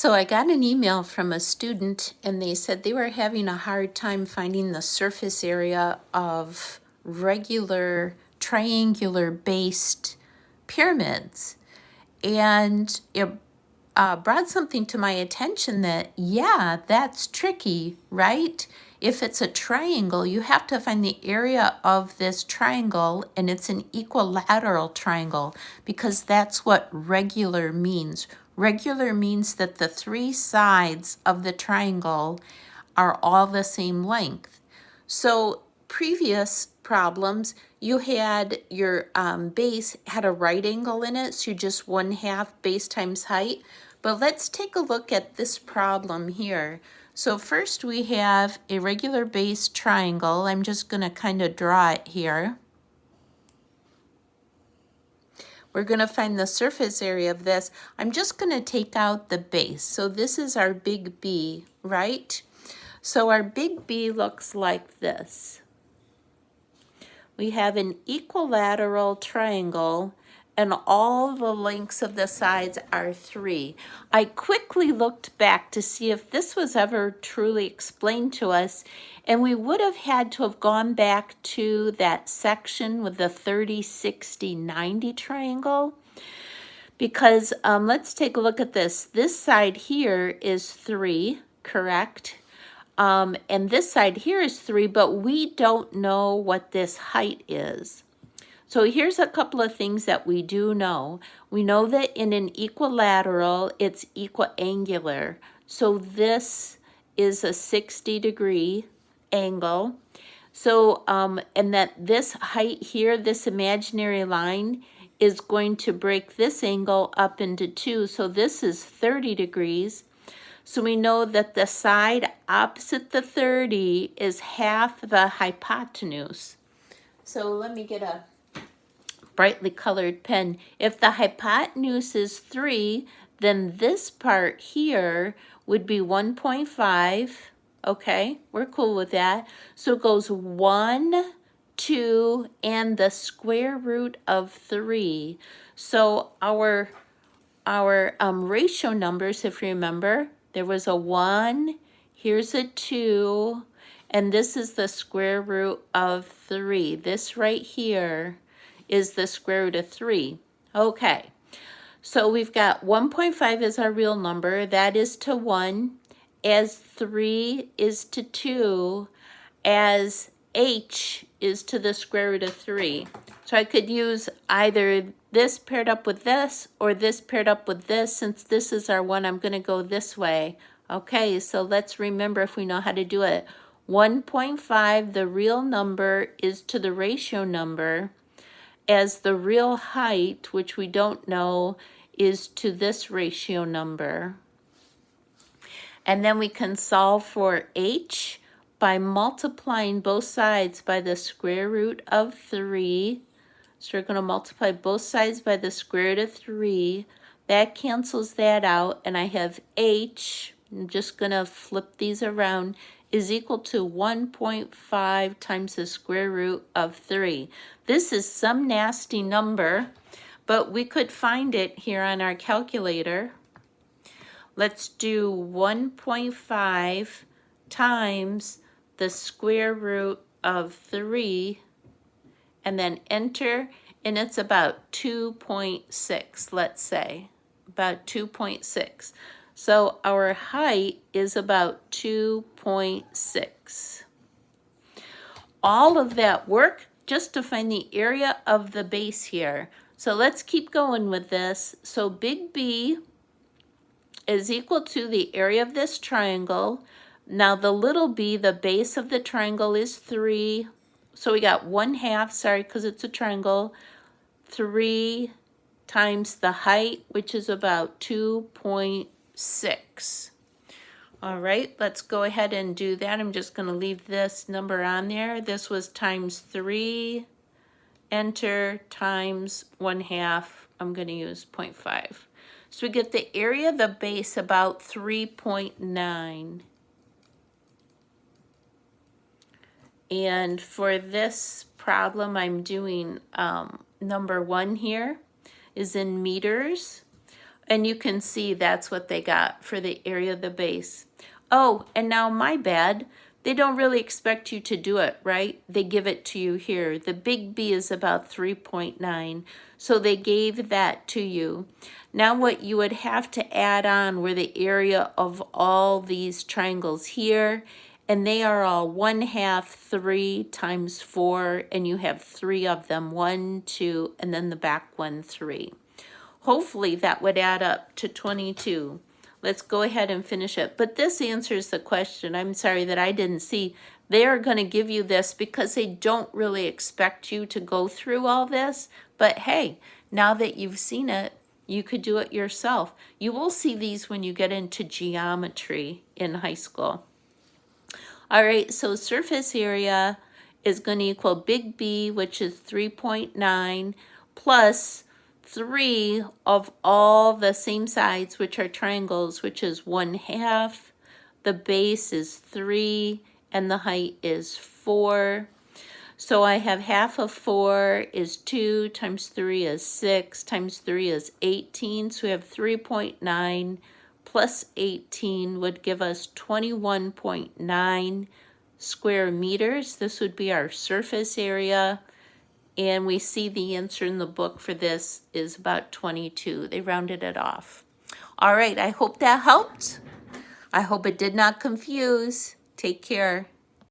So I got an email from a student and they said they were having a hard time finding the surface area of regular triangular based pyramids. And it brought something to my attention that, yeah, that's tricky, right? If it's a triangle, you have to find the area of this triangle, and it's an equilateral triangle because that's what regular means. Regular means that the three sides of the triangle are all the same length. So previous problems, you had your base had a right angle in it, so you just 1/2 base times height. But let's take a look at this problem here. So first we have a regular base triangle. I'm just going to kind of draw it here. We're going to find the surface area of this. I'm just going to take out the base. So this is our big B, right? So our big B looks like this. We have an equilateral triangle and all the lengths of the sides are 3. I quickly looked back to see if this was ever truly explained to us, and we would have had to have gone back to that section with the 30, 60, 90 triangle. Because let's take a look at this. This side here is 3, correct? And this side here is 3, but we don't know what this height is. So here's a couple of things that we do know. We know that in an equilateral, it's equiangular. So this is a 60-degree angle. So, and that this height here, this imaginary line, is going to break this angle up into 2. So this is 30 degrees. So we know that the side opposite the 30 is half the hypotenuse. So let me get a brightly colored pen. If the hypotenuse is 3, then this part here would be 1.5. Okay, we're cool with that. So it goes 1, 2, and the square root of 3. So our ratio numbers, if you remember, there was a 1, here's a 2, and this is the square root of 3. This right here is the square root of 3. Okay, so we've got 1.5 is our real number. That is to 1, as 3 is to 2, as h is to the square root of 3. So I could use either this paired up with this or this paired up with this. Since this is our 1, I'm going to go this way. Okay, so let's remember if we know how to do it. 1.5, the real number, is to the ratio number, as the real height, which we don't know, is to this ratio number. And then we can solve for h by multiplying both sides by the square root of 3. So we're going to multiply both sides by the square root of 3. That cancels that out, and I have h, I'm just going to flip these around, is equal to 1.5 times the square root of 3. This is some nasty number, but we could find it here on our calculator. Let's do 1.5 times the square root of 3, and then enter, and it's about 2.6, let's say, about 2.6. So our height is about 2.6. All of that work just to find the area of the base here. So let's keep going with this. So big B is equal to the area of this triangle. Now the little b, the base of the triangle, is 3. So we got 1/2, sorry, because it's a triangle, 3 times the height, which is about 2.6. All right, let's go ahead and do that. I'm just going to leave this number on there. This was times 3, enter, times 1/2. I'm going to use 0.5. So we get the area of the base about 3.9. And for this problem, I'm doing number 1 here is in meters. And you can see that's what they got for the area of the base. Oh, and now my bad. They don't really expect you to do it, right? They give it to you here. The big B is about 3.9. So they gave that to you. Now what you would have to add on were the area of all these triangles here. And they are all 1/2 3 times 4. And you have 3 of them. 1, 2, and then the back one, 3. Hopefully that would add up to 22. Let's go ahead and finish it. But this answers the question. I'm sorry that I didn't see. They are going to give you this because they don't really expect you to go through all this. But hey, now that you've seen it, you could do it yourself. You will see these when you get into geometry in high school. All right, so surface area is going to equal big B, which is 3.9, plus 3 of all the same sides, which are triangles, which is 1/2. The base is 3, and the height is 4. So I have 1/2 of 4 is 2, times 3 is 6, times 3 is 18. So we have 3.9 plus 18 would give us 21.9 square meters. This would be our surface area. And we see the answer in the book for this is about 22. They rounded it off. All right, I hope that helped. I hope it did not confuse. Take care.